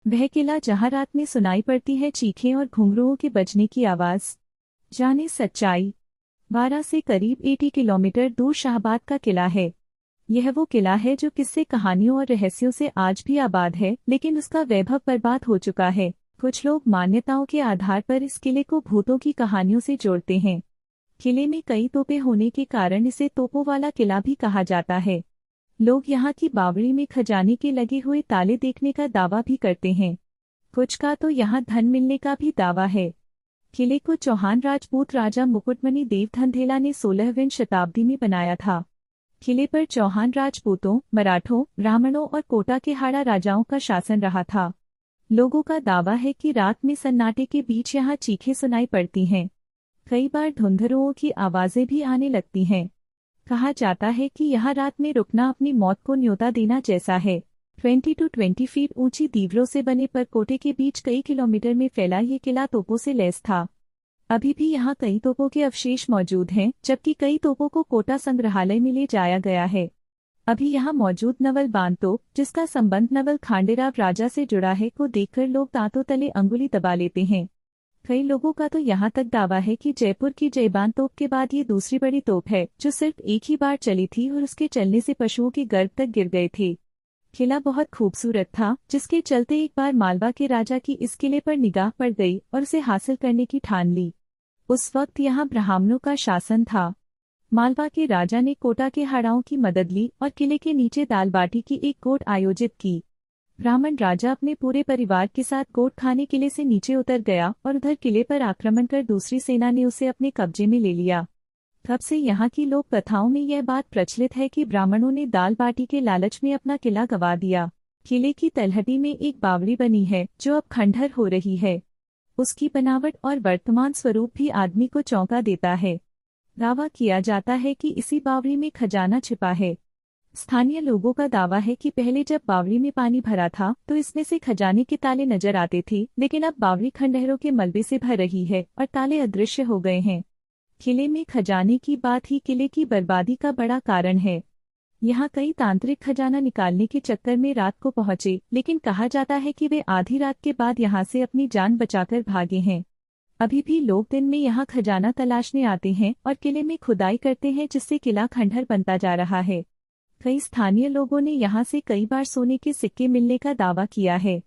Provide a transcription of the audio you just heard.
वह किला जहां रात में सुनाई पड़ती है चीखें और घुंघरूओं के बजने की आवाज। जाने सच्चाई। 12 से करीब 80 किलोमीटर दूर शाहबाद का किला है। यह वो किला है जो किस्से कहानियों और रहस्यों से आज भी आबाद है, लेकिन उसका वैभव बर्बाद हो चुका है। कुछ लोग मान्यताओं के आधार पर इस किले को भूतों की कहानियों से जोड़ते हैं। किले में कई तोपें होने के कारण इसे तोपों वाला किला भी कहा जाता है। लोग यहाँ की बावड़ी में खजाने के लगे हुए ताले देखने का दावा भी करते हैं। कुछ का तो यहाँ धन मिलने का भी दावा है। किले को चौहान राजपूत राजा मुकुटमणि देव धनधेला ने 16वीं शताब्दी में बनाया था। किले पर चौहान राजपूतों, मराठों, ब्राह्मणों और कोटा के हाड़ा राजाओं का शासन रहा था। लोगों का दावा है कि रात में सन्नाटे के बीच यहाँ चीखें सुनाई पड़ती हैं। कई बार धुंधरुओं की आवाजें भी आने लगती हैं। कहा जाता है कि यहाँ रात में रुकना अपनी मौत को न्योता देना जैसा है। 20 to 20 फीट ऊंची दीवारों से बने परकोटे के बीच कई किलोमीटर में फैला ये किला तोपों से लैस था। अभी भी यहाँ कई तोपों के अवशेष मौजूद हैं, जबकि कई तोपों को कोटा संग्रहालय में ले जाया गया है। अभी यहाँ मौजूद नवल बांध तोप, जिसका संबंध नवल खांडेराव राजा से जुड़ा है, को देखकर लोग दांतों तले अंगुली दबा लेते हैं। कई लोगों का तो यहाँ तक दावा है कि जयपुर की जयबान तोप के बाद ये दूसरी बड़ी तोप है, जो सिर्फ एक ही बार चली थी और उसके चलने से पशुओं के गर्भ तक गिर गए थे। किला बहुत खूबसूरत था, जिसके चलते एक बार मालवा के राजा की इस किले पर निगाह पड़ गई और उसे हासिल करने की ठान ली। उस वक्त यहाँ ब्राह्मणों का शासन था। मालवा के राजा ने कोटा के हाड़ाओं की मदद ली और किले के नीचे दाल बाटी की एक गोट आयोजित की। ब्राह्मण राजा अपने पूरे परिवार के साथ गोट खाने किले से नीचे उतर गया और उधर किले पर आक्रमण कर दूसरी सेना ने उसे अपने कब्जे में ले लिया। तब से यहाँ की लोक कथाओं में यह बात प्रचलित है कि ब्राह्मणों ने दाल बाटी के लालच में अपना किला गंवा दिया। किले की तलहटी में एक बावड़ी बनी है, जो अब खंडहर हो रही है। उसकी बनावट और वर्तमान स्वरूप भी आदमी को चौंका देता है। दावा किया जाता है कि इसी बावड़ी में खजाना छिपा है। स्थानीय लोगों का दावा है कि पहले जब बावड़ी में पानी भरा था तो इसमें से खजाने के ताले नजर आते थे, लेकिन अब बावड़ी खंडहरों के मलबे से भर रही है और ताले अदृश्य हो गए हैं। किले में खजाने की बात ही किले की बर्बादी का बड़ा कारण है। यहाँ कई तांत्रिक खजाना निकालने के चक्कर में रात को पहुंचे, लेकिन कहा जाता है कि वे आधी रात के बाद यहाँ से अपनी जान बचाकर भागे हैं। अभी भी लोग दिन में यहाँ खजाना तलाशने आते हैं और किले में खुदाई करते हैं, जिससे किला खंडहर बनता जा रहा है। कई स्थानीय लोगों ने यहाँ से कई बार सोने के सिक्के मिलने का दावा किया है।